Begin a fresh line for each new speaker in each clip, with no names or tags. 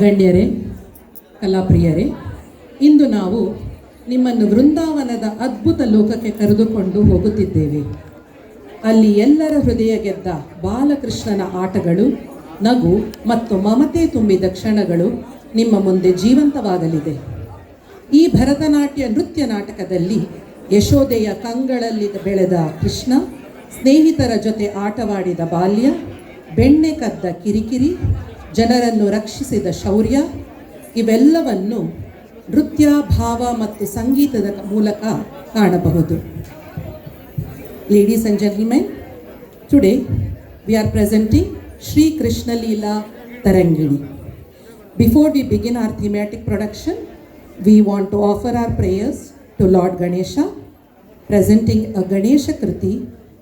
ಗಣ್ಯರೇ, ಕಲಾಪ್ರಿಯರೇ, ಇಂದು ನಾವು ನಿಮ್ಮನ್ನು ವೃಂದಾವನದ ಅದ್ಭುತ ಲೋಕಕ್ಕೆ ಕರೆದುಕೊಂಡು ಹೋಗುತ್ತಿದ್ದೇವೆ. ಅಲ್ಲಿ ಎಲ್ಲರ ಹೃದಯ ಗೆದ್ದ ಬಾಲಕೃಷ್ಣನ ಆಟಗಳು, ನಗು ಮತ್ತು ಮಮತೆ ತುಂಬಿದ ಕ್ಷಣಗಳು ನಿಮ್ಮ ಮುಂದೆ ಜೀವಂತವಾಗಲಿದೆ. ಈ ಭರತನಾಟ್ಯ ನೃತ್ಯ ನಾಟಕದಲ್ಲಿ ಯಶೋದೆಯ ಕಂಗಳಲ್ಲಿ ಬೆಳೆದ ಕೃಷ್ಣ, ಸ್ನೇಹಿತರ ಜೊತೆ ಆಟವಾಡಿದ ಬಾಲ್ಯ, ಬೆಣ್ಣೆ ಕದ್ದ ಕಿರಿಕಿರಿ, ಜನರನ್ನು ರಕ್ಷಿಸಿದ ಶೌರ್ಯ, ಇವೆಲ್ಲವನ್ನು ನೃತ್ಯ, ಭಾವ ಮತ್ತು ಸಂಗೀತದ ಮೂಲಕ ಕಾಣಬಹುದು. Ladies and gentlemen, today we are presenting Shri Krishna Leela Tarangini. Before we begin our thematic production, we want to offer our prayers to Lord Ganesha, presenting a Ganesha Kriti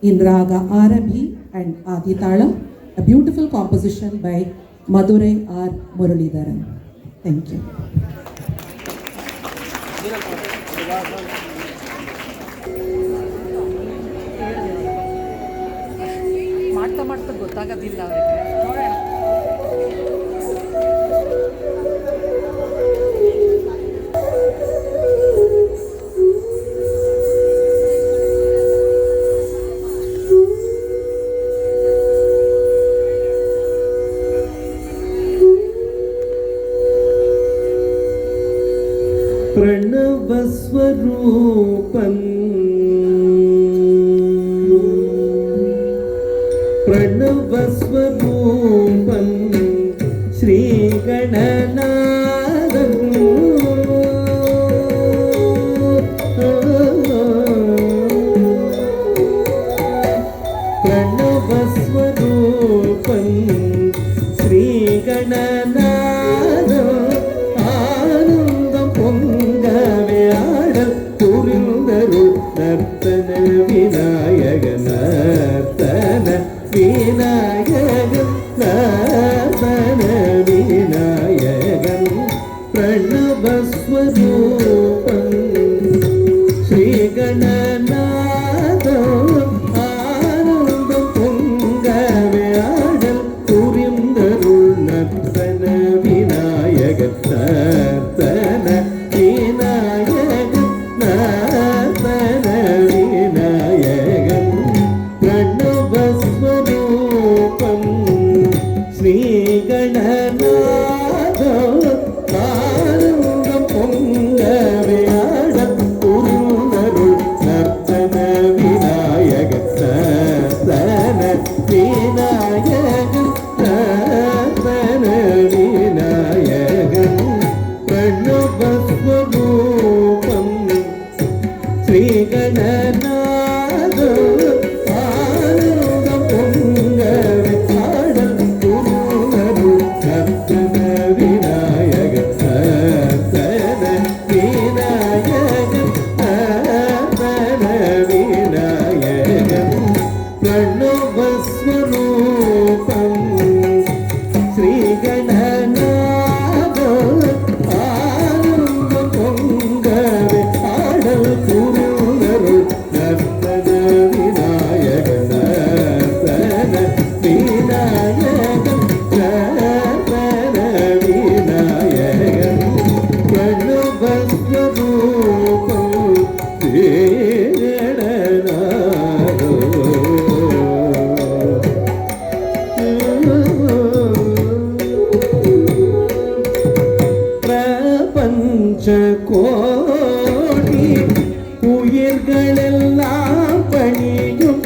in Raga Arabhi and Aditalam, a beautiful composition by Madurai R. Muralidharan. Thank you.
ಮಾಡ್ತಾ ಗೊತ್ತಾಗೋದಿಲ್ಲ ಅವರಿಗೆ. ನೋಡೋಣ.
प्रणवस्वरूपम् प्रणवस्वरूपम् श्रीगणनाथं प्रणवस्वरूपं श्रीगणनाथं நர்த்தன விநாயக நர்த்தன விநாயகன் நர்த்தன விநாயகன் பிரணவஸ்வரூபம் ஸ்ரீகணநாதம் ஆனந்தம் பொங்கவே ஆடல் புரிந்தருள் நர்த்தன விநாயகன் நர்த்தன விநாயகன் நர்த்தன விநாயகன் பிரணவஸ்வரூபம் ஸ்ரீகணநாதம் ஆனந்தம் பொங்கவே ஆடல் புரிந்தருள் நர்த்தன விநாயகன் நர்த்தன விநாயகன் நர்த்தன விநாயகன் பிரணவஸ்வரூபம் ஸ்ரீகணநாதம் ஆனந்தம் பொங்கவே ஆடல் புரிந்தருள் நர்த்தன விநாயகன் நர்த்தன விநாயகன் நர்த்தன விநாயகன் பிரணவஸ்வரூபம் ஸ்ரீகணநாதம் ஆனந்தம் பொங்கவே ஆடல் புரிந்தருள் நர்த்தன விநாயகன் நர்த்தன விநாயகன் நர்த்தன விநாயகன் பிரணவஸ்வரூபம் பிரபஞ்சகோடி உயிர்களெல்லாம் பணியும்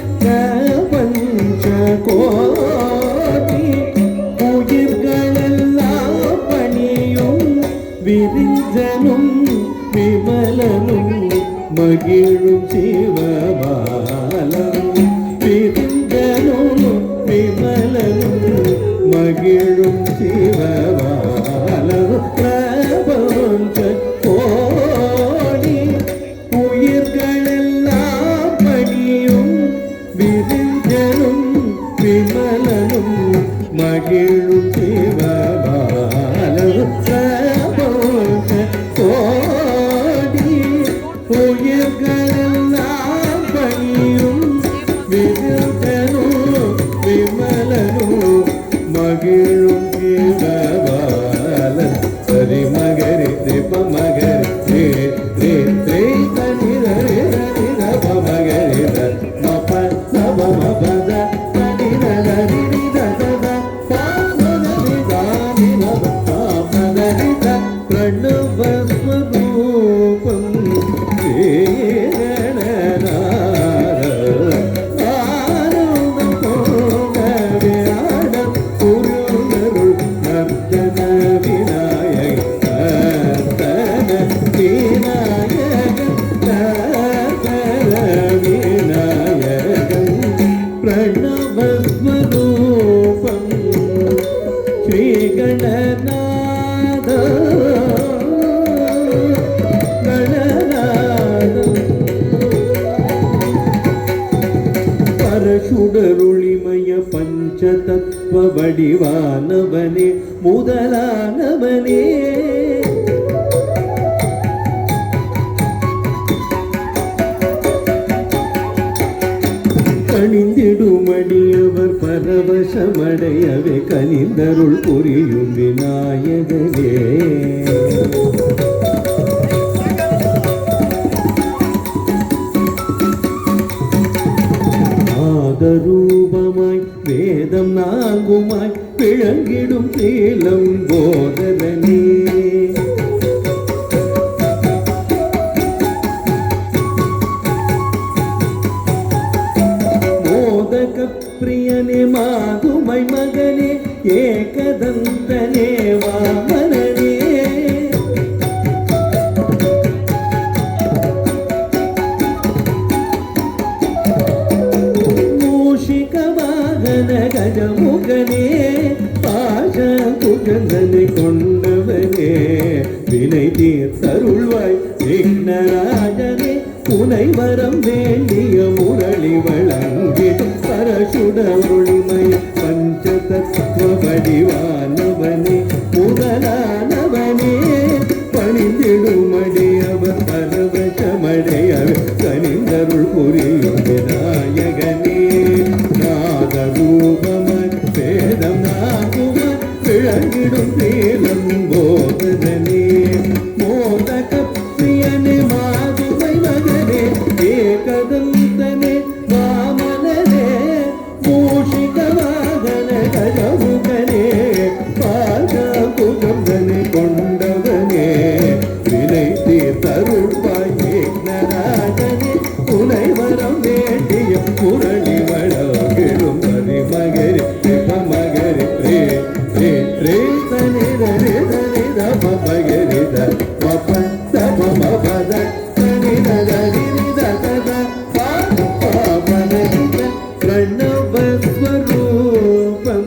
பிரபஞ்சகோடி உயிர்களெல்லாம் பணியும் விரிஞ்சனும் விமலனும் மகிழும் சிவபாலம் விரிஞ்சனும் விமலனும் மகிழும் சிவபாலம் பிரபஞ்ச கோடி உயிர்களெல்லாம் பணியும் விரிஞ்சனும் விமலனும் மகிழும் சிவபாலம் பிரபஞ்ச கோடி உயிர்களெல்லாம் பணியும் விரிஞ்சனும் விமலனும் மகிழும் சிவபாலம் ಗಣನಾದ ಗಣನಾದ ಪರಶುಡರುಳಿಮಯ ಪಂಚತತ್ವ ವಡಿವಾನವನೇ முதலானவனே கணிந்திடுமடியவர் பரவசமடையவே கனிந்தருள் புரியும் விநாயகனே ஆதரூபமாய் வேதம் நாங்குமாய் விளங்கிடும் நீலம் போதனே மோதக பிரியனே மாதுமை மகனே ஏகதந்தனே வாமனனே மூஷிக வாகன கஜமுகனே பாசகுகந்தனை கொண்டவனே வினை தீர்த்தருள்வாய் விக்னராஜனே உனை வரம் வேண்டிய முரளி வழங்கிடும் பரசுட ஒளிமை பஞ்சதத்துவ வடிவானவனே முதலானவனே பணிந்திடுமடியவர் பரவசமடையவர் கனிந்தருள் புரியும் விநாயகனே நாதரூபமன் வேதம் நாகுமன் விளங்கிடும் நீலம் போதனே மோதக பிரியனே மாதுமை மகனே ஏகதந்தனே வாமனனே மூஷிக வாகன கஜமுகனே பாசகுகந்தனை கொண்டவனே வினை தீர்த்தருள்வாய் விக்னராஜனே உனை வரம் வேண்டிய முரளி வளகிடும் மகரி மகரி ரே ரே ரே தனி ரே தனி தப மகரி த பப தப மபத தனி தரி தத பாபனி प्रणवस्वरूपं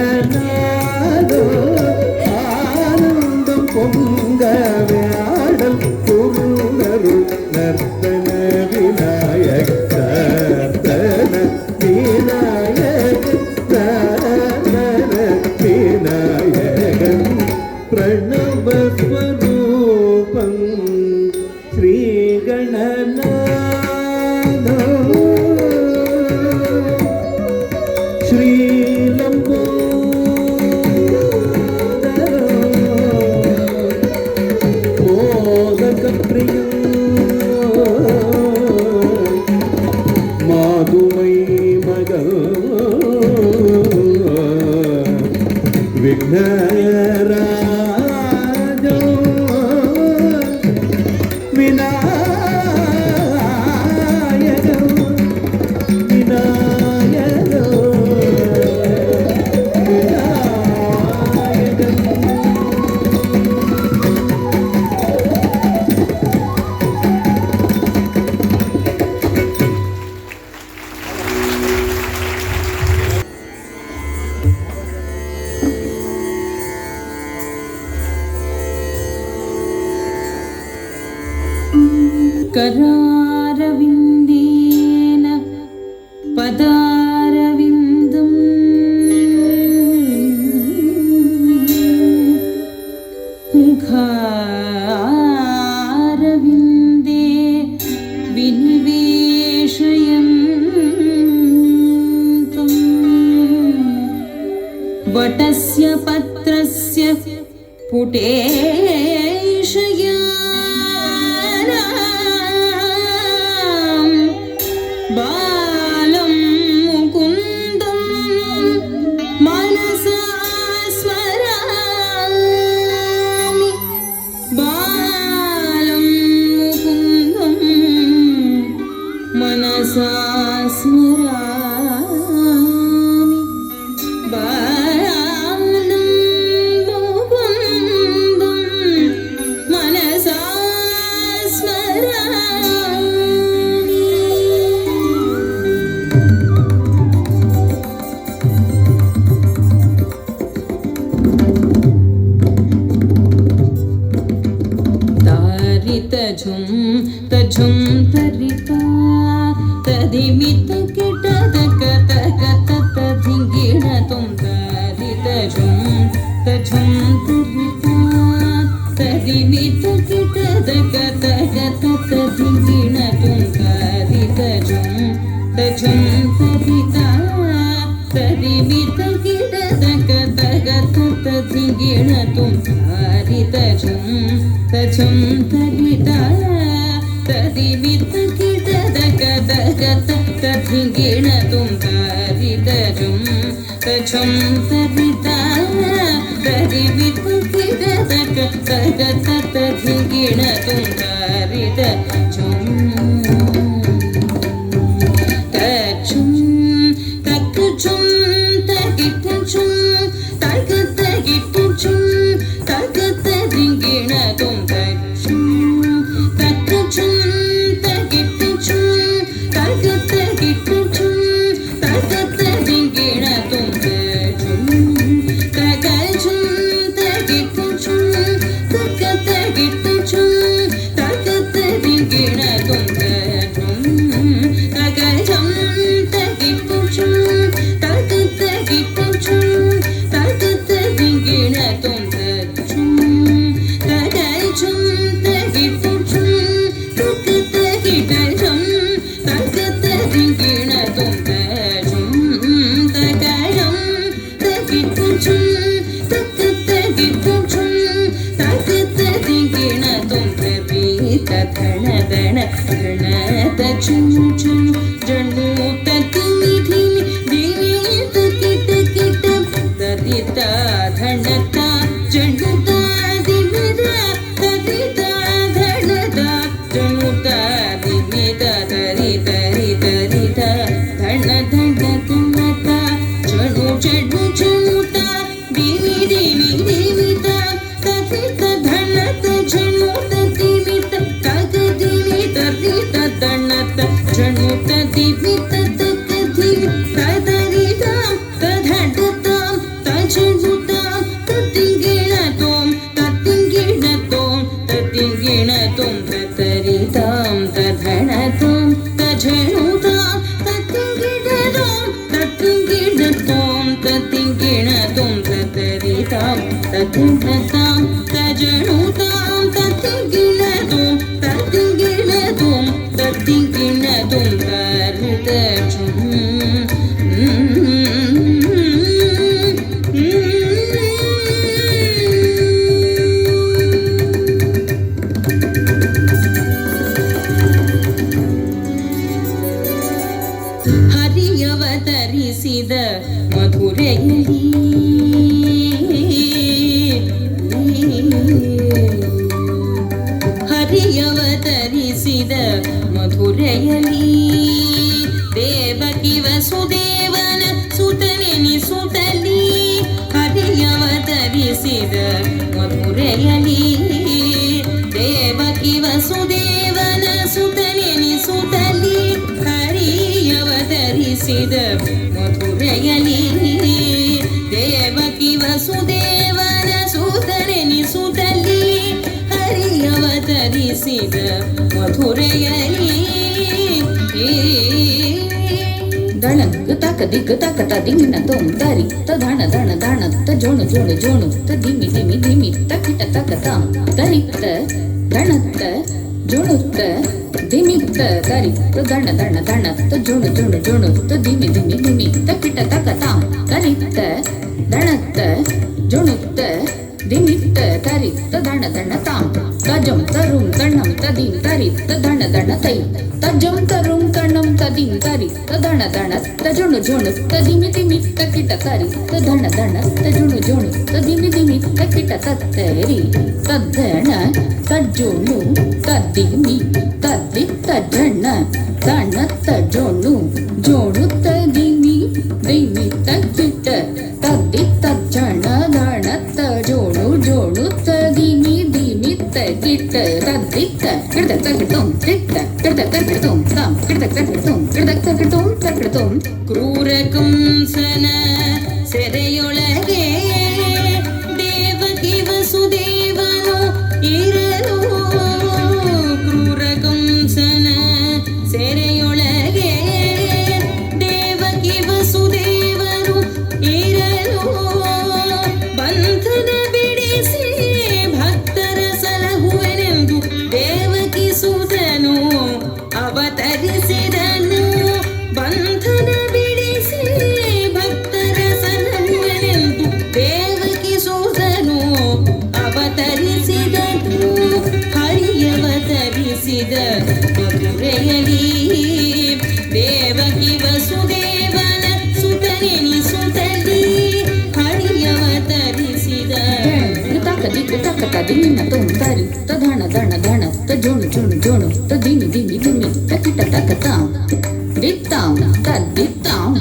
श्रीगणनादो आनन्दं பொங்கவே ஆடல் புருணருள் நர்த்தன விநாயக நர்த்தன விநாயக நர்த்தன விநாயகன் प्रणवस्वरूपं श्रीगणनादो மாதுமை மகள் விக்னராஜ விநாயக விநாயக
करारविन्देन पदारविन्दम् मुखारविन्दे विनिवेशयन्तम् वटस्य पत्रस्य पुटेशया बालं मुकुन्दं मनसा स्मरामि बालं मुकुन्दं मनसा स्मरामि बालं मुकुन्दं मनसा ತಜಂ ತರಿತ ತದಿಮಿತ ಕಿಟ ತಕ ತಕ ತತ ಧಿಂಗಿಣ ತುಂ ತರಿ ತಜಂ ತರಿತ ತದಿಮಿತ ಕಿಟ ತಕ ತಕ ತತ ಧಿಂಗಿಣ ತುಂ ತರಿ ತಜಂ ತರಿತ ತದಿಮಿತ ಕಿಟ ತಕ ತಕ ತತ ಧಿಂಗಿಣ ತುಂ ತರಿ ತಜಂ ತರಿತ ತದಿಮಿತ ಕಿಟ ತಕ ತಕ ತತ ಧಿಂಗಿಣ ತುಂ ತರಿ ತಜಂ ತರಿತ ತದಿಮಿತ ಕಿಟ ತಕ ತಕ ತತ ಧಿಂಗಿಣ ತುಂ ತರಿ ತಜಂ ಹರಿಯವತರಿಸಿದ ಮಧುರೆಯಲ್ಲಿ ಹರಿಯವತರಿಸಿದ ಮಧುರೆಯಲ್ಲಿ ದೇವಕಿ ವಸುದೇವನ ಸುತನೆನಿಸುತ್ತಲಿ ಹರಿಯವತರಿಸಿದ ಮಧುರೆಯಲ್ಲಿ ದೇವಕಿ ವಸುದೇವನ ಸುತನೆನಿಸುತ್ತಲಿ ಹರಿಯವತರಿಸಿದ ಮಧುರೆಯಲ್ಲಿ ದೇವಕಿ ವಸುದೇವನ ಸುತನೆನಿಸುತ್ತಲಿ ಹರಿಯವತರಿಸಿದ ಮಧುರೆಯಲ್ಲಿ ದಣಗ್ ತಕ ದಿಗ್ ತಕ ತ ದಿಂಗಿನ ತೊಂ ತರಿ ತ ಧಣ ಧಣ ಧಣ ತ ಜೋಣು ಜೋಣು ಜೋಣು ತ ಧಿಮಿ ಧಿಮಿ ಧಿಮಿ ತ ಕಿಟ ತಕ ತ ತರಿ ತ ಧಣ ತ ಜೋಣು ತ ಧಿಮಿ ತ ತರಿ ತ ಧಣ ಧಣ ಧಣ ತ ಜೋಣು ಜೋಣು ಜೋಣು ತ ಧಿಮಿ ಧಿಮಿ ಧಿಮಿ ತ ಕಿಟ ತಕ ತ ತರಿ ತ ಧಣ ತ ಜೋಣು ತ ಧಿಮಿ ತ ತರಿ ತ ಧಣ ಧಣ ತಾಂ ತಜಂ ತರುಂ ತಣ್ಣಂ ತದಿಂ ತರಿ ತ ಧಣ ಧಣ ತೈ ತಜಂ ತರುಂ ತಣ್ಣಂ ತದಿಂ ತರಿ ತ ಧಣ ಧಣ ತ ಜೋಣು ಜೋಣು ತ ಧಿಮಿ ಧಿಮಿ ತ ಕಿಟ ತರಿ ತ ಧಣ ಧಣ ತ ಜೋಣು ಜೋಣು ತ ಧಿಮಿ ಧಿಮಿ ತ ಕಿಟ ತತ್ತರಿ ತದ್ದಣ ತಜ್ಜೋಣು ತದ್ದಿಮಿ ತದ್ದಿ ತಜ್ಜಣ್ಣ ತಣ್ಣ ತಜ್ಜೋಣು ಜೋಣು ತದಿಮಿ ದಿಮಿ ತ ಕಿಟ ತದ್ದಿ ತಜ್ಜಣ ಧಣ ತ ಜೋಣು ಜೋಣು ತದಿಮಿ ದಿಮಿ ತ ಕಿಟ ತದ್ದಿ ತ ಕಿಡ ತಗಿಡೋಂ ಕಿಟ ಕಿಡ ತಗಿಡೋಂ ತಾಂ ಕಿಡ ತಗಿಡೋಂ ಕಿಡ ತಗಿಡೋಂ ತಗಿಡೋಂ ಕ್ರೂರ ಕಂಸನ ಸೆರೆಯೊಳಗೆ ದೇವಕಿ ವಸುದೇವನು ಇರಲು ಕ್ರೂರ ಕಂಸನ ದಿಕ್ ತಕ್ಕ ದಿನ ತೊಂತಾರಿ ತಧಣ ದಣ ದಣ ತ ಜೋಣು ಜೋಣು ಜೋಣು ತ ದಿಮಿ ದಿಮಿ ದಿಮಿ ತಕಿಟ ತಕ್ಕ ತಾಂ ದಿತ್ತಾಂ ತದ್ದಿತ್ತಾಂ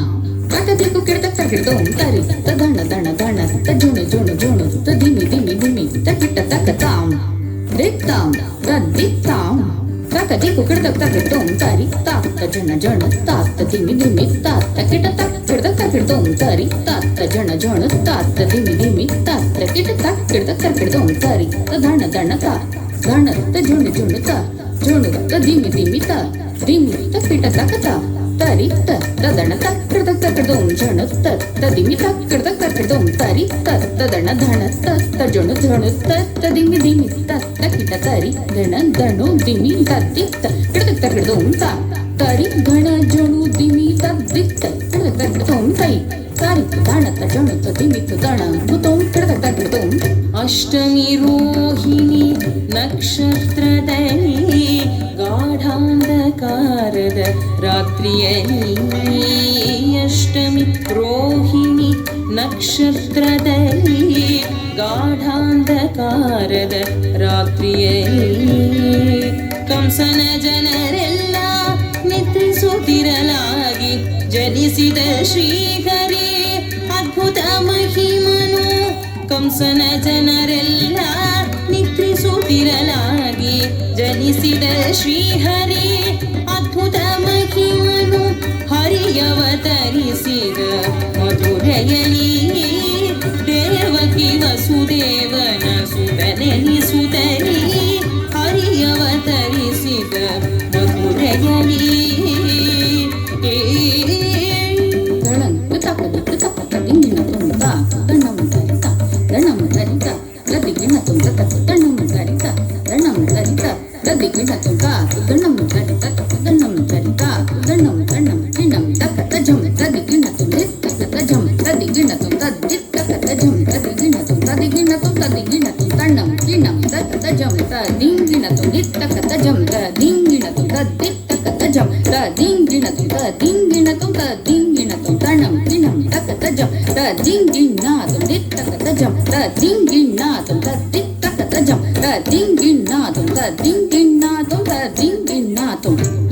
ತಕ ದಿಕ್ಕು ಕಿಡತ ತಕಿಡ್ತೋಂ ತರಿ ತಧಣ ದಣ ದಣ ತ ಜೋಣು ಜೋಣು ಜೋಣು ತ ದಿಮಿ ದಿಮಿ ದಿಮಿ ತಕಿಟ ತಕ್ಕ ತಾಂ ದಿತ್ತಾಂ ತದ್ದಿತ್ತಾಂ ತಕ ದಿಕ್ಕು ಕಿಡತ ತಕಿಡ್ತೋಂ ತರಿ ತಾತ್ತ ಜಣ ಜಣ ತಾತ್ತ ದಿಮಿ ದಿಮಿ ತಾತ್ತ ಕಿಟ ತಕ್ಕ ಕಿಡತ ತಕಿಡ್ತೋಂ ತರಿ ತಾತ್ತ ಜಣ ಜಣ ತಾತ್ತ ದಿಮಿ ದಿಮಿ ತಾತ್ತ ಕಿಟ ತಕ್ಕ ಕಿಡತ ತಕಿಡ್ತೋಂ ತರಿ ತಧಣ ದಣ ತ ದಣ ತ ಜೋಣು ಜೋಣು ತ ಜೋಣು ತ ದಿಮಿ ದಿಮಿ ತ ದಿಮಿ ತ ಕಿಟ ತಕ ತ ತರಿ ತ ತದಣ ತ ಕಿಡತ ತಕಿಡ್ತೋಂ ಜಣ ತ ದಿಮಿ ತ ಕಿಡತ ತಕಿಡ್ತೋಂ ತರಿ ತ ದಣ ಧಣ ತ ಜೋಣು ಜೋಣು ತ ದಿಮಿ ದಿಮಿ ತ ಕಿಟ ತರಿ ದಣ ದಣು ದಿಮಿ ತದ್ದಿ ತ ಕಿಡತ ತಕಿಡ್ತೋಂ ತ ತರಿ ಘಣ ಜೋಣು ದಿಮಿ ತದ್ದಿ ತ ಕಿಡತ ತಕಿಡ್ತೋಂ ತೈ ತಾರಿ ದಣ ತ ಜೋಣು ತ ದಿಮಿ ತ ದಣ ಗುತೋಂ ಕಿಡತ ತಕಿಡ್ತೋಂ ಅಷ್ಟಮಿ ರೋಹಿಣಿ ನಕ್ಷತ್ರದಲ್ಲಿ ಗಾಢಾಂಧಕಾರದ ರಾತ್ರಿಯಲ್ಲಿ ಅಷ್ಟಮಿ ರೋಹಿಣಿ ನಕ್ಷತ್ರದಲ್ಲಿ ಗಾಢಾಂಧಕಾರದ ರಾತ್ರಿಯಲ್ಲಿ ಕಂಸನ ಜನರೆಲ್ಲ ನಿದ್ರಿಸುತ್ತಿರಲಾಗಿ ಜನಿಸಿದ ಶ್ರೀಹರಿ ಅದ್ಭುತ ಮಹಿಮನು ಕಂಸನ ಜನರೆಲ್ಲ ನಿದ್ರಿಸುತ್ತಿರಲಾಗಿ ಜನಿಸಿದ ಶ್ರೀಹರಿ ಅದ್ಭುತ ಮಹಿಮನು ಹರಿಯವತರಿಸಿದ ಮಧುರೆಯಲಿ ದೇವಕಿ ವಸುದೇವನ ಸುತನೆನಿಸುತ್ತಲಿ ಹರಿಯವತರಿಸಿದ ಮಧುರೆಯಲಿ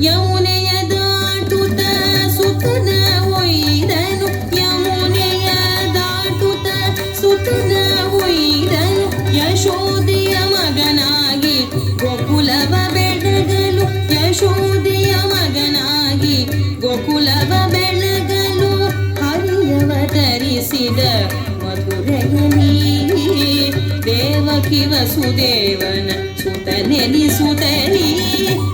ಯಮುನೆಯ ದಾಟುತ್ತ ಸುತನ ಒಯ್ದನು ಯಮುನೆಯ ದಾಟುತ್ತ ಸುತನ ಒಯ್ದನು ಯಶೋದೆಯ ಮಗನಾಗಿ ಗೋಕುಲವ ಬೆಳಗಲು ಯಶೋದೆಯ ಮಗನಾಗಿ ಗೋಕುಲವ ಬೆಳಗಲು ಹರಿಯವತರಿಸಿದ ಮಧುರೆಯಲಿ ದೇವಕಿ ವಸುದೇವನ ಸುತನೆನಿಸುತ್ತಲಿ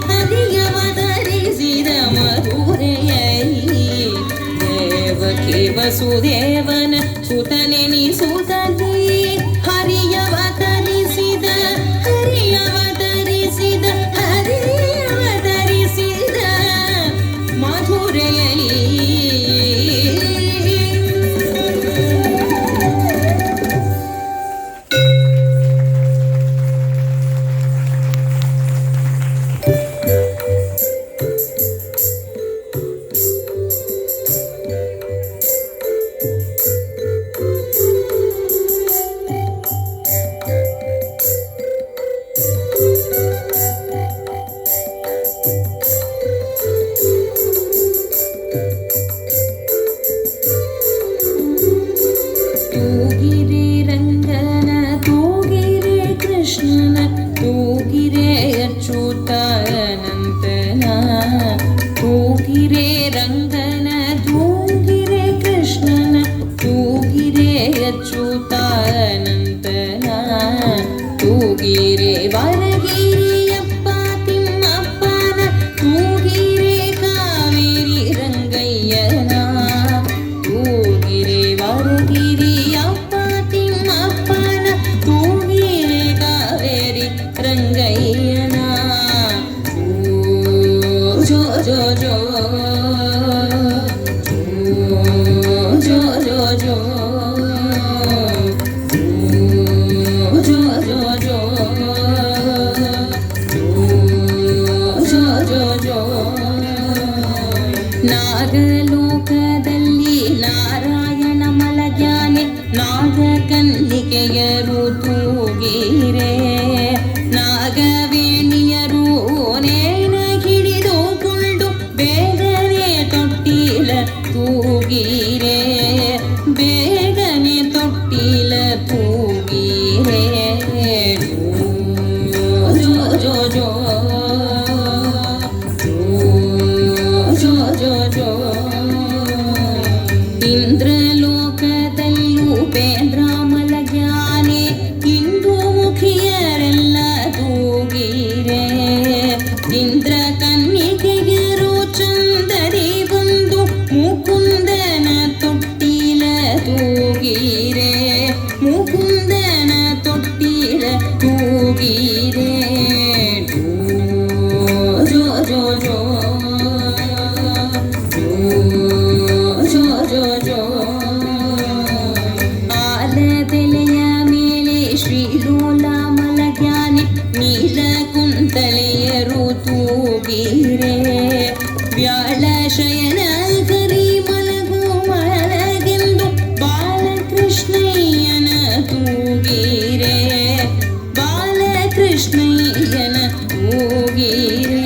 ಹರಿಯವತರಿಸಿದ ಮಧುರೆಯಲಿ ದೇವಕಿ ವಸುದೇವನ ಸುತನೆನಿಸುತ್ತಲಿ ಹರಿಯವತರಿಸಿದ ಹರಿಯವತರಿಸಿದ ಹರಿಯವತರಿಸಿದ ಮಧುರೆಯಲಿ ತೂಗಿರೆ ರಂಗನ ತೂಗಿರೆ ಕೃಷ್ಣನ ತೂಗಿರೆ ಅಚ್ಯುತಾನಂತನ ತೂಗಿರೆ ರಂಗನ ತೂಗಿರೆ ಕೃಷ್ಣನ ತೂಗಿರೆ ಅಚ್ಯುತಾನಂತನ ತೂಗಿರೆ ವರಗಿರಿಯಪ್ಪ ತಿಮ್ಮಪ್ಪನ ತೂಗಿರೆ ಕಾವೇರಿ ರಂಗಯ್ಯನ ತೂಗಿರೆ ವರಗಿರಿಯಪ್ಪ ತಿಮ್ಮಪ್ಪನ ತೂಗಿರೆ ಕಾವೇರಿ ರಂಗಯ್ಯನ ಜೋ ಜೋ ಜೋ ಜೋ ಜೋ ಜೋ ನಾಗಲೋಕದಲ್ಲಿ ನಾರಾಯಣ ಮಲಗ್ಯಾನೆ ನಾಗಕನ್ನಿಕೆಯರು ತೂಗಿ ತೂಗಿರೆ ನಾಗವೇಣಿಯರು ನೇನ ಹಿಡಿದುಕೊಂಡು ಬೇಗನೆ ತೊಟ್ಟಿಲ ತೂಗಿರೆ ಬೇಗನೆ ತೊಟ್ಟಿಲ ತೂಗಿರೆ ಜೋ ಜೋ ಜೋ ಜೋ ಜೋ ಜೋ ಇಂದ್ರಲೋಕದಲ್ಲೂ ಬೇಂದ್ರ ಮಲಗ್ಯಾನೆ ಇಂದು ಮುಖಿಯರೆಲ್ಲ ತೂಗಿರೆ ಇಂದ್ರ ಕನ್ನಿಕೆಯರು ಚಂದರಿ ಬಂದು ಮುಕುಂದನ ತೊಟ್ಟಿಲ ತೂಗಿರೆ ಮುಕುಂದನ ತೊಟ್ಟಿಲ ತೂಗಿರೆ ಜೋ ಜೋ ಜೋ ಜೋ ಜೋ ಜೋ ಆಲದೆಲೆಯ ಮೇಲೆ ಶ್ರೀಲೋಲ ಮಲಗ್ಯಾನೆ ನೀಲ ಕುಂತಲೆಯರು ತೂಗಿರೆ ವ್ಯಾಳ ಶಯನ ಕರಿ ಮಲಗು ಮಲಗೆಂದು ಬಾಲಕೃಷ್ಣಯ್ಯನ ತೂಗಿರೆ ಬಾಲಕೃಷ್ಣಯ್ಯನ ತೂಗಿರೆ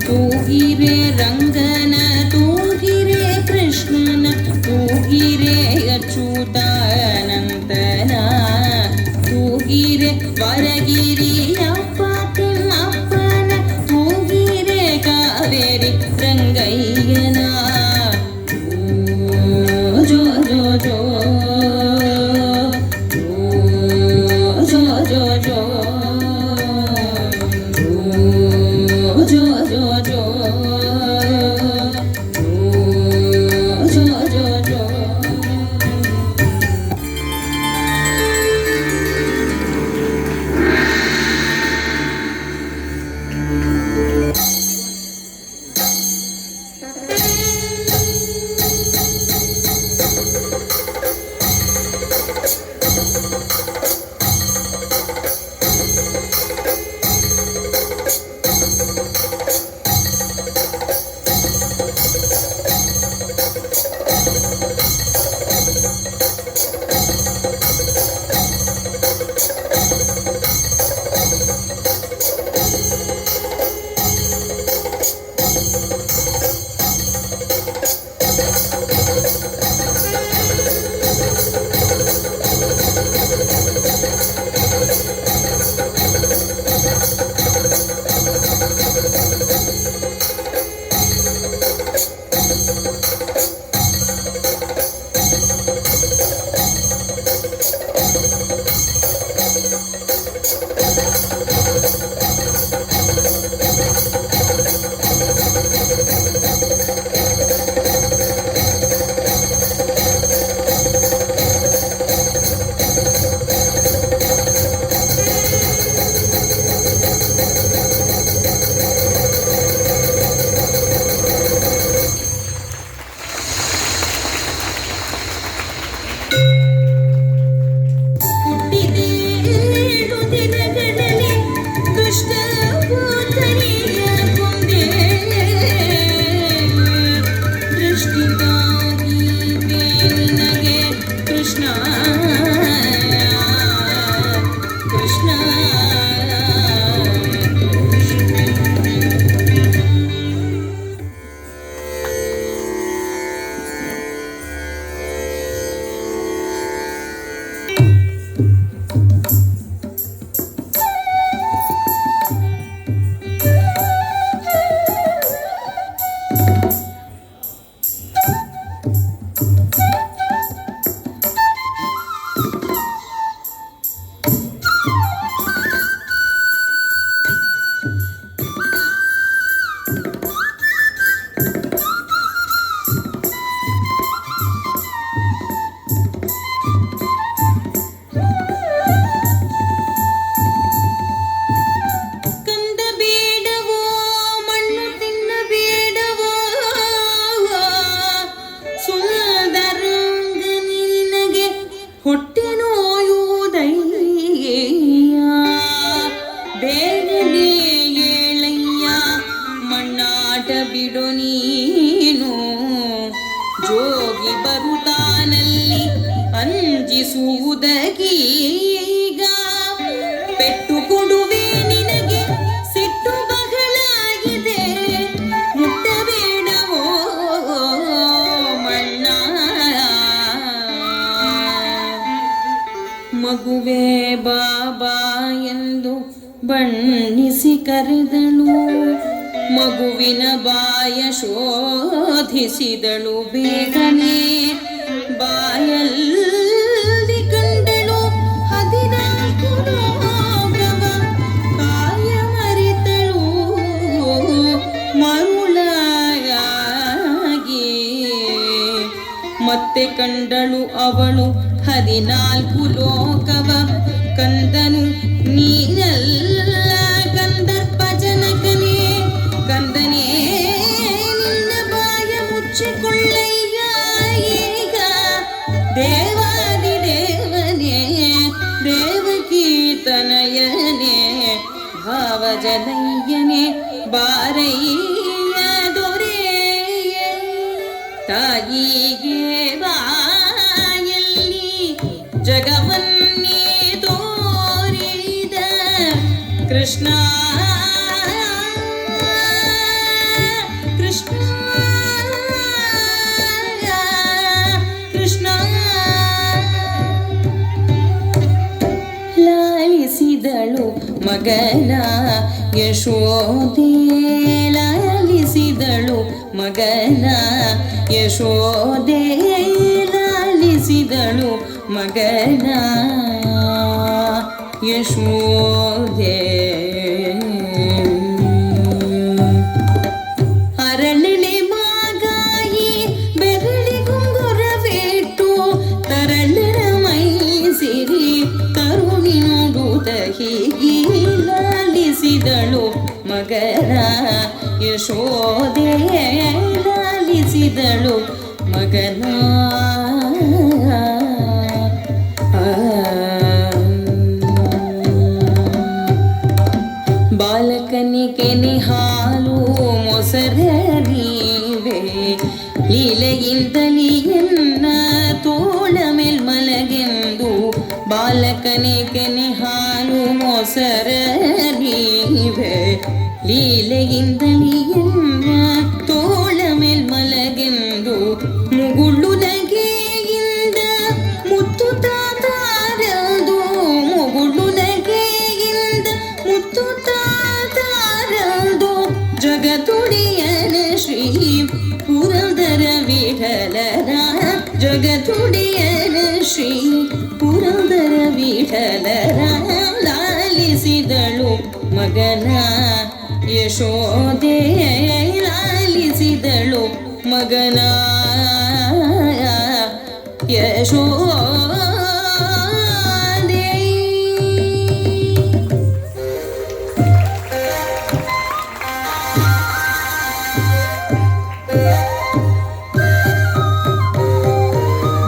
ತೂಗಿರೆ ರಂಗನ ತೂಗಿರೆ ಕೃಷ್ಣನ ತೂಗಿರೆ ಅಚ್ಯುತಾನಂದನ ತೂಗಿರೆ ವರಗಿರಿಯಪ್ಪ ತಿಮ್ಮಪ್ಪನ ತೂಗಿರೆ ಕಾವೇರಿ ರಂಗಯ್ಯನ ಜೋ ಜೋ ಜೋ ಜೋ ಜೋ ಜೋ ಜೋ ಜೋ ಜೋ ಜೋ ಜೋ ಜೋ ಬಿಡು ನೀನು ಜೋಗಿ ಬರುತ್ತಾನಲ್ಲಿ ಅಂಜಿಸುವುದಕ್ಕೀಗ ಮಗುವೇ ಬಾಬಾ ಎಂದು ಬಣ್ಣಿಸಿ ಕರೆದಳು. ಮಗುವಿನ ಬಾಯ ಶೋಧಿಸಿದಳು ಬೇಗನೆ. ಬಾಯಲ್ಲಿ ಕಂಡಳು 14 ರೋಗವ. ಕಾಯ ಮರಿತಳು ಮರುಳಾಗಿ. ಮತ್ತೆ ಕಂಡಳು ಅವಳು 14 ಲೋಕವ. ಕಂದನು ನೀನಲ್ಲ ಕಂದರ್ಪ ಜನಕನೇ. ಕಂದನೇ ನಿನ್ನ ಬಾಯ ಮುಚ್ಚಿಕೊಳ್ಳಯ್ಯ ಈಗ. ದೇವಾದಿ ದೇವನೇ ದೇವಕೀ ತನಯನೇ ಭಾವಜನಯ್ಯನೇ ಬಾರಯ್ಯ ದೊರೆಯೇ. ತಾಯಿಗೆ ಬಾಯಲ್ಲಿ ಜಗವನ್ನೇ ತೋರಿದ ಕೃಷ್ಣ ಕೃಷ್ಣ ಕೃಷ್ಣ. ಲಾಲಿಸಿದಳು ಮಗನ ಯಶೋದೆ. ಲಾಲಿಸಿದಳು ಮಗನ ಯಶೋದೆ. ಲಾಲಿಸಿದಳು ಮಗನ ಯಶೋದೆ. ಅರಳಿಲೆ ಮಾಗಾಯಿ ಬೆರಳಿ ಗುಂಗುರವೇಟು. ತರಳರ ಮೈ ಸಿರಿ ಕರುಣಿ ನೋಡುತ್ತ ಹೀಗೆ. ಲಾಲಿಸಿದಳು ಮಗನ ಯಶೋದೆ. ಲಾಲಿಸಿದಳು ಮಗನ ಬಾಲಕನಿಗೆ ಹಾಲು ಮೊಸರ ನೀವೇ. ಲೀಲೆಯಿಂದಲೇ ಎನ್ನ ತೋಳ ಮೇಲ್ಮಲಗೆಂದು. ಬಾಲಕನಿಗೆ ಹಾಲು ಮೊಸರ ನೀವೇ. ಲೀಲೆಯಿಂದಲೇ ಎನ್ನ ತೋಳ ಮೇಲ್ಮಲಗೆಂದು. ಮುಗುಳು ನಗೆಯಿಂದ ಮುತ್ತು ತಾತಾರದು. ಮುಗುಳು ನಗೆಯಿಂದ ಮುತ್ತು ತಾತಾರದು. ಜಗತುಡಿಯನ ಶ್ರೀ ಪುರಂದರ ವಿಠಲನ. ಜಗತುಡಿಯನ ಶ್ರೀ ಪುರಂದರ ವಿಠಲನ. ಲಾಲಿಸಿದಳು ಮಗನ ಯಶೋದೆ. ಲಾಲಿಸಿದಳು ಮಗನ ಯಶೋದೆ.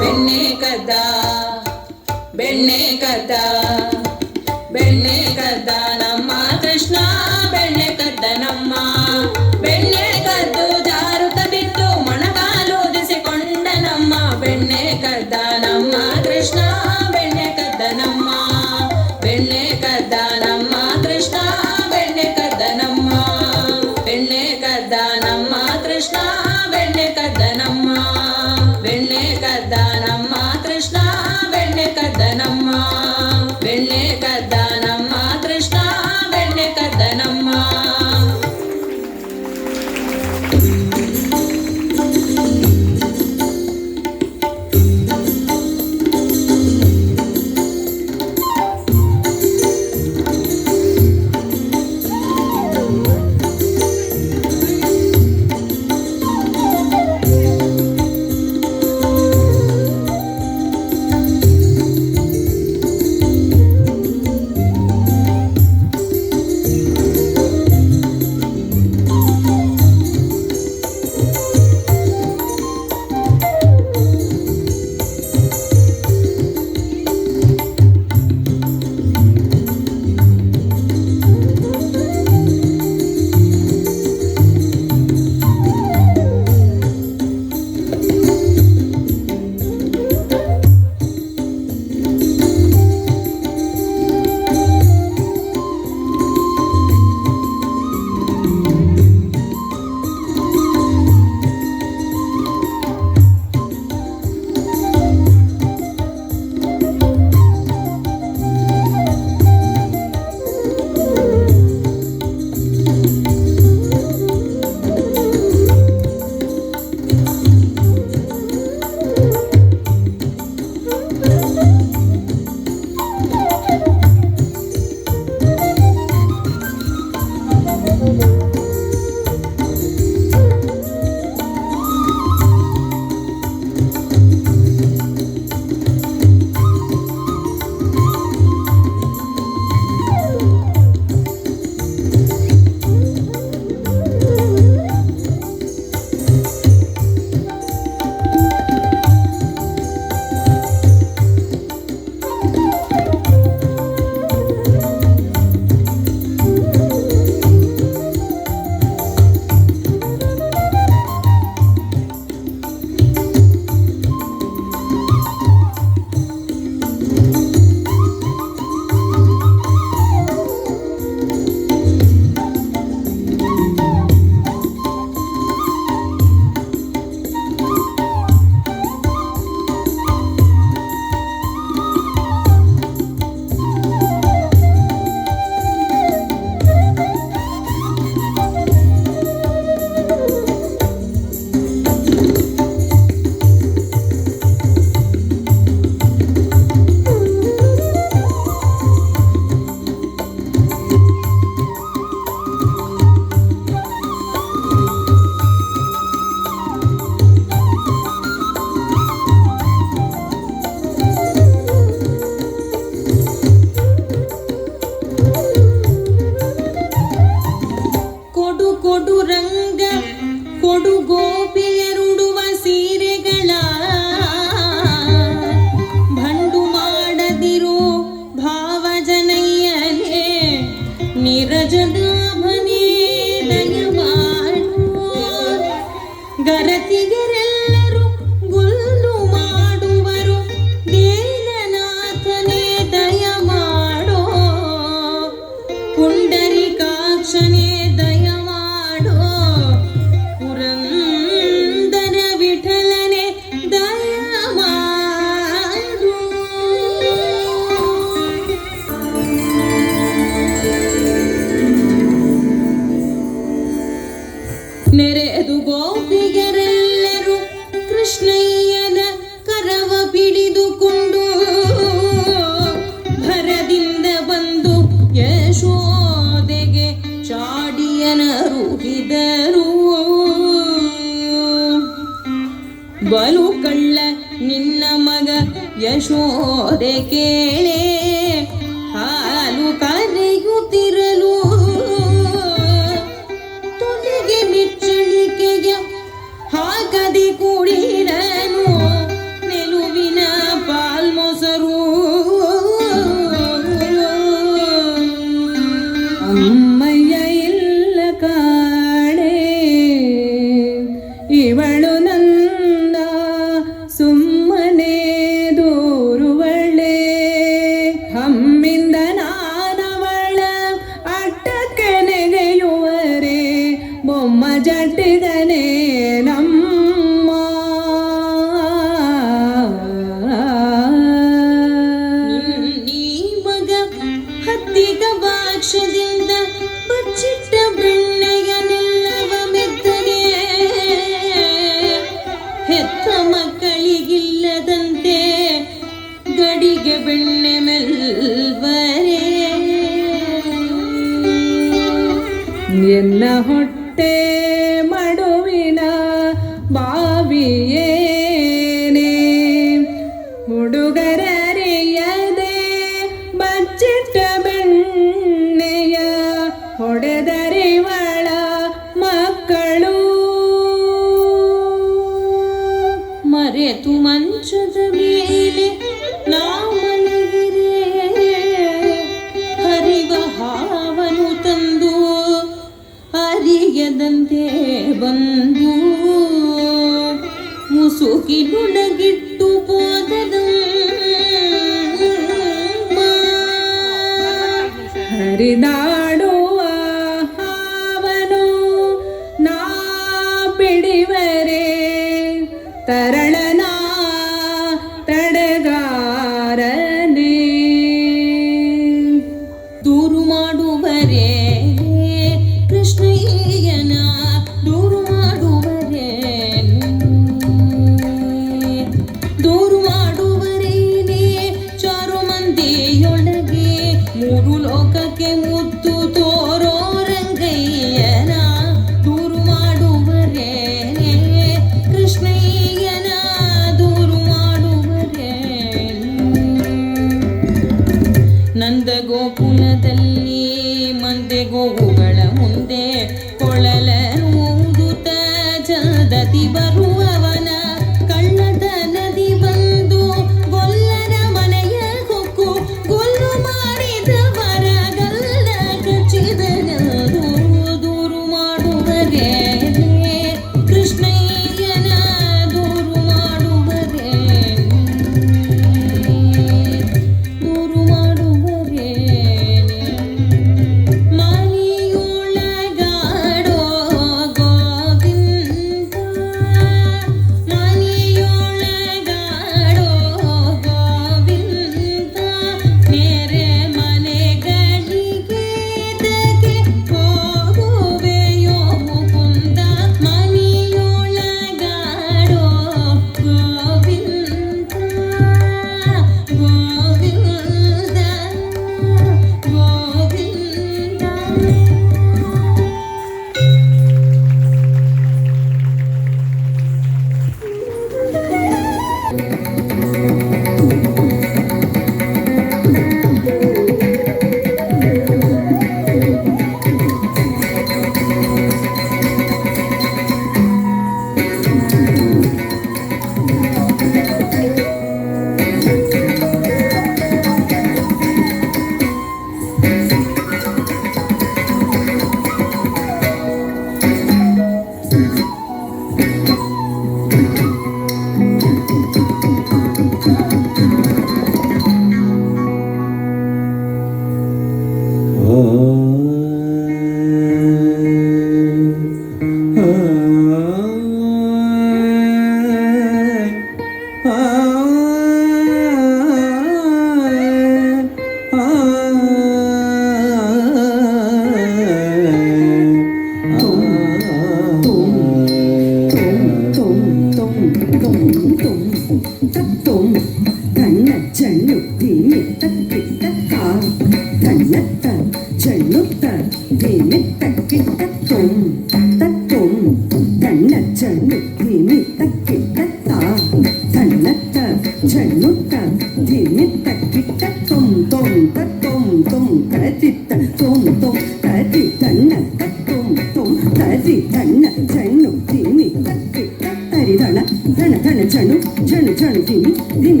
ಬೆಣ್ಣೆ ಕದ್ದ ಬೆಣ್ಣೆ ಕದ್ದ ಬೆಣ್ಣೆ ಕದ್ದ ನಮ್ಮ ಕೃಷ್ಣ. ಬೆಣ್ಣೆ ಕದ್ದ ನಮ್ಮ. ಬೆಣ್ಣೆ ಕದ್ದು ಜಾರುತ್ತ ಬಿದ್ದು ಮೊಣಕಾಲೂದಿಸಿಕೊಂಡ ನಮ್ಮ. ಬೆಣ್ಣೆ ಕದ್ದ ನಮ್ಮ ಕೃಷ್ಣ. ಬೆಣ್ಣೆ ಕದ್ದ ನಮ್ಮ. ಬೆಣ್ಣೆ ಕದ್ದ ನಮ್ಮ ಕೃಷ್ಣ. ಬೆಣ್ಣೆ ಕದ್ದ ನಮ್ಮ. ಬೆಣ್ಣೆ ಕದ್ದ ನಮ್ಮ ಕೃಷ್ಣ. ಬೆಣ್ಣೆ ಕದ್ದ ನಮ್ಮ. ಬೆಣ್ಣೆ ಕದ್ದ ನಮ್ಮ ಕೃಷ್ಣ. ಬೆಣ್ಣೆ ಕದ್ದ ನಮ್ಮ. ಬೆಣ್ಣೆ ಕದ್ದ ನಮ್ಮ ಕೃಷ್ಣ.
ಯಶೋದೆ ಕೇಳೆ ಹಾಲು ಕರೆಯುತ್ತಿರಲು ತೊಲೆಗೆ ಮಿಚ್ಚಳಿಕೆಯ ಹಾಕದಿ ಕುಡಿರನು ನೆಲುವಿನ ಪಾಲ್ಮೊಸರು
ಅಮ್ಮಯ್ಯ ಇಲ್ಲ ಕಾಣೆ ಇವಳು ನನ್ನ ಸುಮ್ಮನೆ ದೂರುವಳೆ ಹಮ್ಮಿಂದ ನಾನವಳ ಅಟ್ಟಕ್ಕೆ ನೆಗೆಯುವರೆ ಬೊಮ್ಮ ಜಟ್ಟಿಗನೆ ನಮ್ಮ
ನೀ ಮಗ ಹತ್ತಿಗ ವಾಕ್ಷದಿಂದ ಬಚ್ಚಿಟ್ಟ ಬೆಣ್ಣೆಯನ್ನೆಲ್ಲವ ಮೆತ್ತಗೆ ಹೆತ್ತ ಮಕ್ಕಳಿಗಿಲ್ಲದಂತೆ ಗಡಿಗೆ ಬೆಣ್ಣೆ ಮೆಲ್ವರೆ
ಎನ್ನ ಹೊಟ್ಟೆ ಮಡುವಿನ ಬಾವಿಯೇನೆ ಹುಡುಗರರಿಯದೆ ಬಚ್ಚಿಟ್ಟ ಬೆಣ್ಣೆಯ ಹೊಡೆದರಿವಳ ಮಕ್ಕಳು
ಮರೆತು ಮಂಚದ ಮೇಲೆ ನಾ ಮಲಗಿರೆ ಹರಿವ ಹಾವನು ತಂದು ಅರಿಯದಂತೆ ಬಂದು ಮುಸುಕಿನೊಳಗಿಟ್ಟು ಹೋದದಮ್ಮ
ಹರಿದಾಡುವ ಹಾವನು ನಾ ಪಿಡಿವರೆ ತರಳನ ತಡೆಗಾರನೇ
ದೂರು ಮಾಡುವರೆ ಕೃಷ್ಣಯ್ಯನ ದೂರು ಮಾಡುವರೆ ದೂರು ಮಾಡುವರೇನೆ ಚಾರು ಮಂದಿಯೊಳಗೆ ಮೂರು ಲೋಕಕ್ಕೆ ಮುದ್ದು ತೋರೋ ರಂಗಯ್ಯನ ದೂರು ಮಾಡುವರೇನೆ ಕೃಷ್ಣಯ್ಯನ ದೂರು ಮಾಡುವರೆ ನಂದ ಗೋಕುಲದಲ್ಲಿ ಮಂದೆ ಗೋವುಗಳ ಮುಂದೆ ಕೊಳಲೂದುತ್ತ ಚಂದತಿ ಬರುವವನ ಕಳ್ಳದ ನದಿ ಬಂದು ಗೊಲ್ಲರ ಮನೆಯ ಹೊಕ್ಕು ಗೊಲ್ಲು ಮಾಡಿದವರ ಗಲ್ಲ ಕಚ್ಚಿದನದು ದೂರು ಮಾಡುವರೆ ಕೃಷ್ಣಯ್ಯನ ದೂರು ಮಾಡುವರೆ ದೂರು ಮಾಡುವರೆ ಮನೆಯೊಳಗಾಡೋ ಗೋವಿಂದ ಮನೆಯೊಳಗಾಡೋ ಗೋವಿಂದ ಬೇರೆ ಮನೆಗಳಿಗೆ ತಗೆ ಹೋಗುವೆಯೋ ಮುಕುಂದ ಮನೆಯೊಳಗಾಡೋ ಗೋವಿಂದ ಗೋವಿಂದ ಗೋವಿಂದ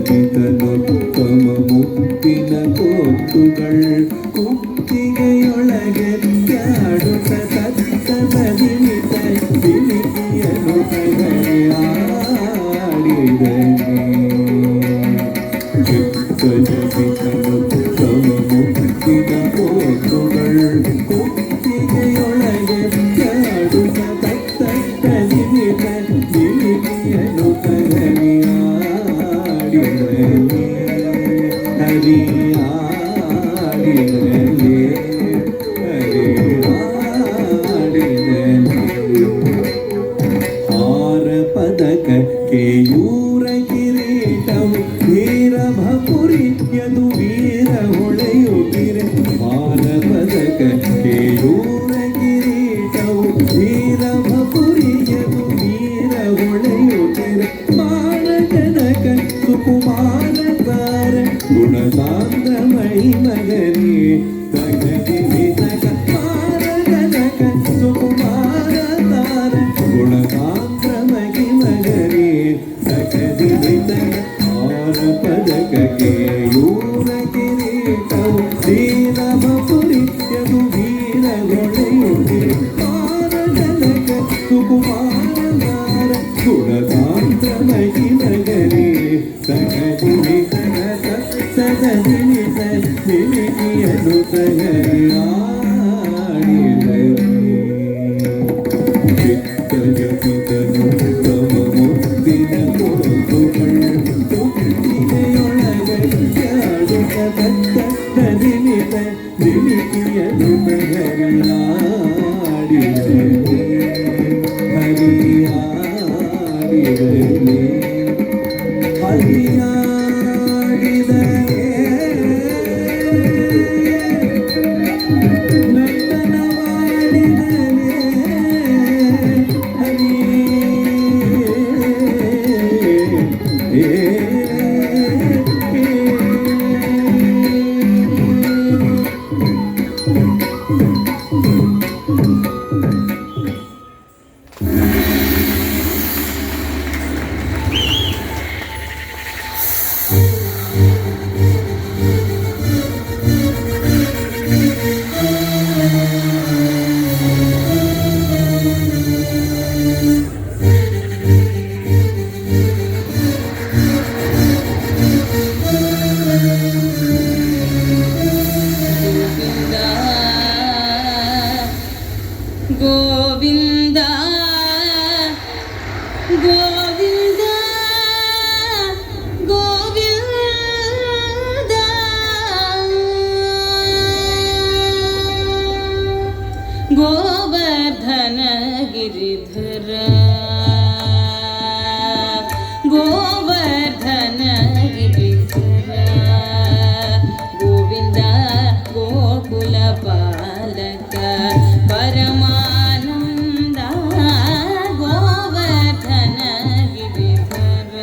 ಚಿತ್ತಜಪಿತನೊತ್ತಮ ಮುಕ್ತಿನ ಕೋತುಗಳ್ ಕುತ್ತಿಗೆಯೊಳಗೆ ತ್ಯಾಡುತ್ತ ತತ್ತಮದಿನಿತ ಬಿಲಿಕಿಯನು ಆಡಿದನೆ. ಚಿತ್ತಜಪಿತನೊತ್ತಮ ಮುಕ್ತಿನ ಕೋತುಗಳ್ ಕುತ್ತಿಗೆಯೊಳಗೆ ತ್ಯಾಡುತ್ತ ತತ್ತಮದಿನಿತ ಬಿಲಿಕಿಯನು ಪದಕ ಕೇಯೂರ ಕಿರೀಟವು ವೀರಭಪುರಿ ಯದು ವೀರ ಹೊಳೆಯುತ್ತಿರೆ. ಹಾರ ಪದಕ ಕೇಯೂರ ಕಿರೀಟವು ವೀರಭಪುರಿ ಯದು ವೀರ ಹೊಳೆಯುತ್ತಿರೆ. ಮಾನ ಜನಕ ಸುಕುಮಾರ ದ್ವಾರ ಗುಣಸಾಂದ್ರ ಮಹಿಮಗರಿ ತಗದಿ ತಗ. ಮಾನ ಜನಕ ಸುಕುಮಾರ ದ್ವಾರ ಗುಣಸಾಂದ್ರ ಮಹಿಮಗರಿ ತಗದಿ ತಗ. ಆರ ಪದಕ ಕೇಯೂರ ಕಿರೀಟವು ವೀರಭಪುರಿ ಯದು ವೀರ ಹೊಳೆಯುತ್ತಿರೆ. ಮಾನ ಜನಕ ಸುಕುಮಾರ ದ್ವಾರ ಗುಣಸಾಂದ್ರ ಮಹಿಮಗರಿ ತಗದಿ ತಗ. ಸದದಿನಿ ಸದಿನಿಯನು ತಗರಿ ಆಡಿದರಿ. ಚಿತ್ತಜಪಿತನು ತಮ ಮುಕ್ತಿನ ಕೋತುಗಳ್ ಕುತ್ತಿಗೆಯೊಳಗೆ ತ್ಯಾಡುತ್ತ ತತ್ತದಿನಿ ಸದಿನಿಯನು ತಗರಿ ಆಡಿದರಿ. ಹರಿ ಆಡಿದರಿ
ಗೋವಿಂದ ಗೋವಿಂದ ಗೋವಿಂದ ಗೋವರ್ಧನ ಗಿರಿಧರ ಗೋವರ್ಧನ ಗಿರಿಧರ ಗೋವಿಂದ ಗೋಕುಲ ಪಾಲಕ ಪರಮಾನಂದ ಗೋವರ್ಧನ ಗಿರಿಧರ.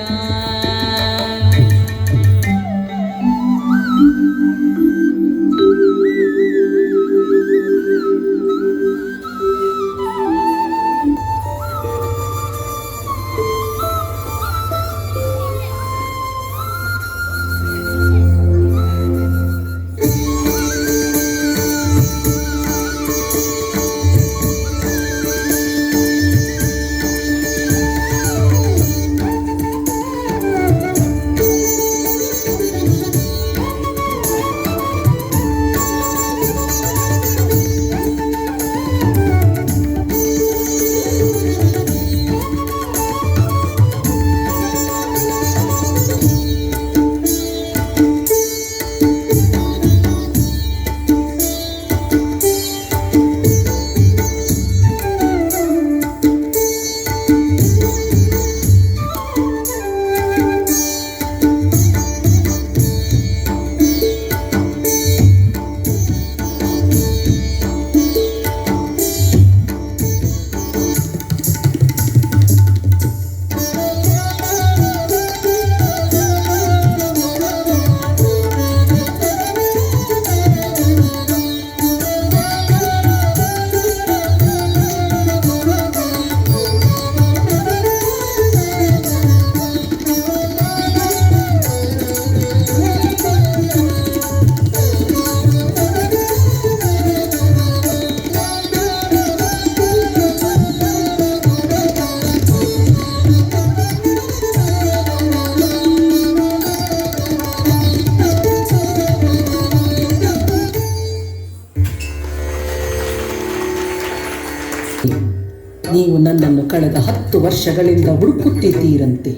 ನೀವು ನನ್ನನ್ನು ಕಳೆದ 10 ವರ್ಷಗಳಿಂದ ಹುಡುಕುತ್ತಿದ್ದೀರಂತೆ.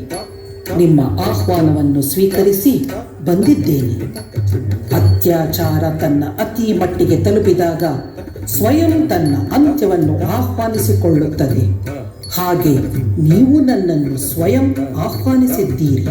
ನಿಮ್ಮ ಆಹ್ವಾನವನ್ನು ಸ್ವೀಕರಿಸಿ ಬಂದಿದ್ದೇನೆ. ಅತ್ಯಾಚಾರ ತನ್ನ ಅತಿ ಮಟ್ಟಿಗೆ ತಲುಪಿದಾಗ ಸ್ವಯಂ ತನ್ನ ಅಂತ್ಯವನ್ನು ಆಹ್ವಾನಿಸಿಕೊಳ್ಳುತ್ತದೆ. ಹಾಗೆ ನೀವು ನನ್ನನ್ನು ಸ್ವಯಂ ಆಹ್ವಾನಿಸಿದ್ದೀರಿ.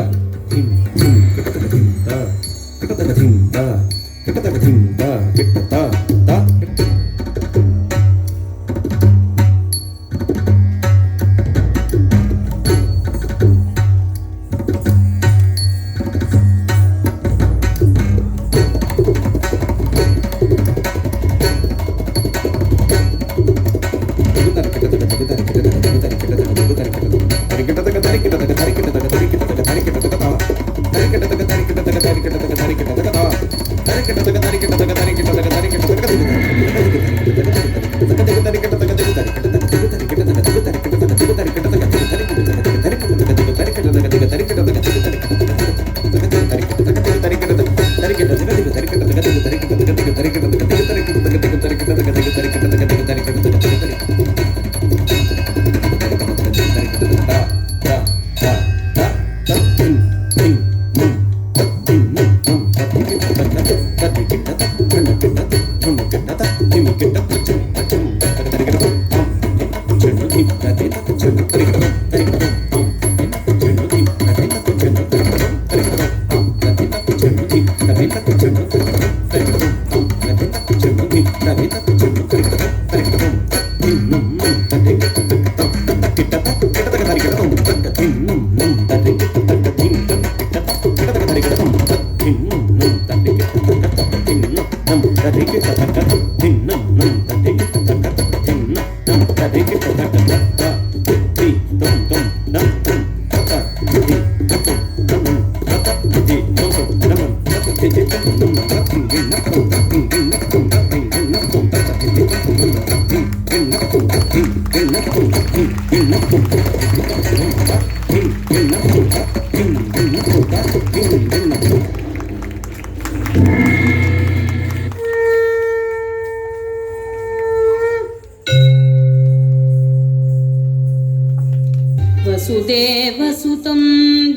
वसुदेवसुतं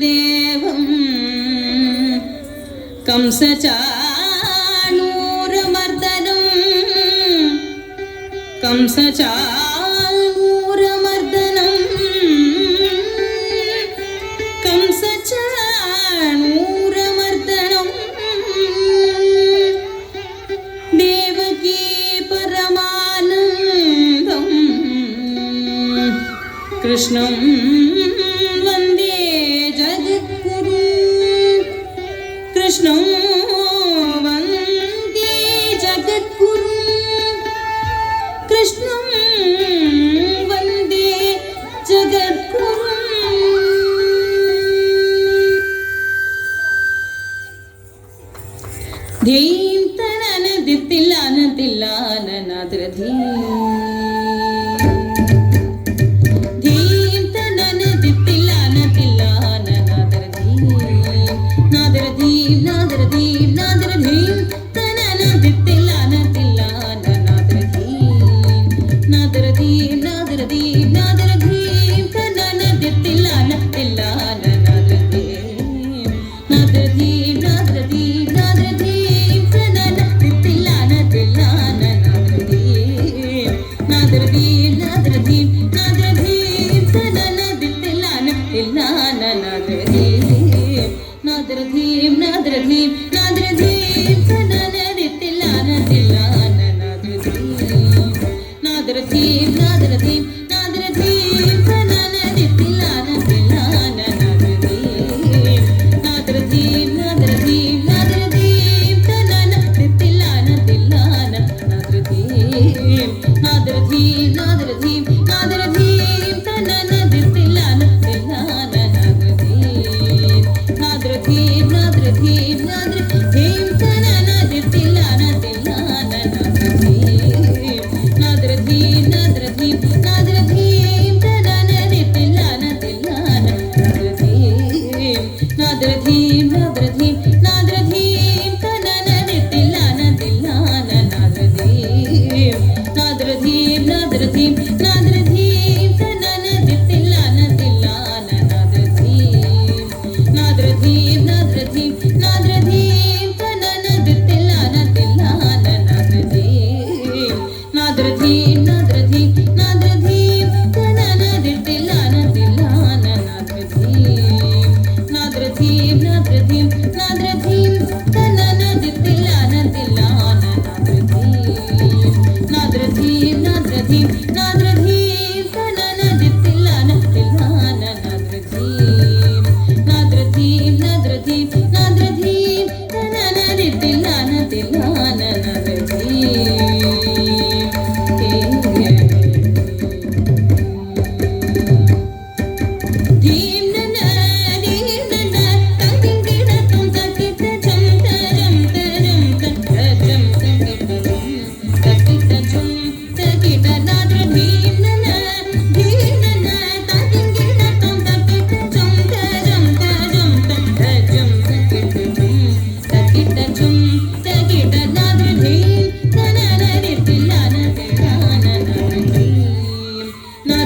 देवं कंसचाणूरमर्दनं देवकी परमानन्दं कृष्णं वन्दे जगद्गुरुं कृष्णं वन्दे जगद्गुरुं कृष्णं वन्दे जगद्गुरुं धीं तनन दित्तिलान तिल्लान नाद्रधी नाद्रधी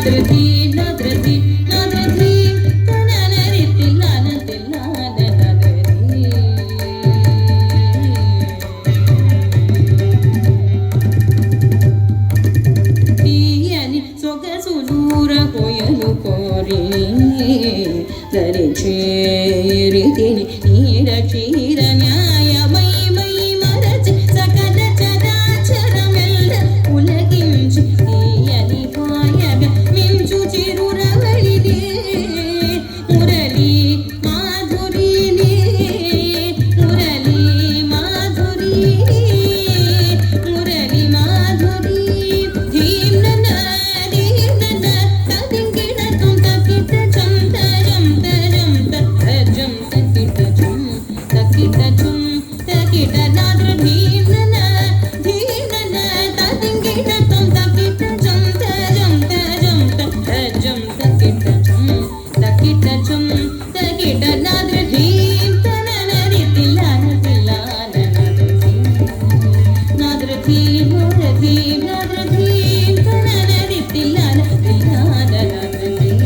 ನಾದ್ರಧಿ ನಾದ್ರಧಿ ನಾದ್ರಧಿ ತನನರಿತ್ತಿಲ್ಲ ನತಿಲ್ಲ ನಾದ್ರಧಿ తీయని సొగసు దూర కొయలు కోరి దరి చేరితిని నీర క్షీర న్యాయమై మై మరచి సకల చరాచరమెల్ల ఉలగించి తీయని పాయగ మించు చిరురవళిని మురళి మాధురిని మురళి మాధురి మురళి మాధురి ధీమ్నన ధీమ్నన తదింగిణ తుం తకిట చం తరం తరం తజం తకిట చం తకిట నాద్ర ధీమ్నన ధీమ్నన తదింగిణ తుం తకిట చం తరం తరం తజం తకిట చం తకిట నాద్ర ధీమ్ తనన రితిలాన తిలాన నాద్ర ధీమ్ నాద్ర ధీమ్ నాద్ర ధీమ్ తనన రితిలాన తిలాన నాద్ర ధీమ్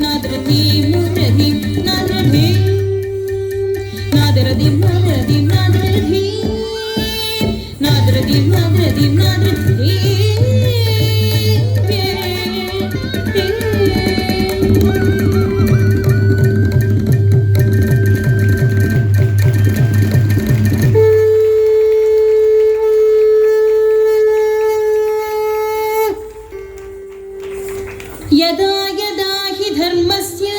నాద్ర ధీమ్ నాద్ర ధీమ్ నాద్ర ధీమ్ నాద్ర ధీమ్ నాద్ర ధీమ్ నాద్ర ధీమ్ నాద్ర ధీమ్ నాద్ర यदा यदा हि धर्मस्य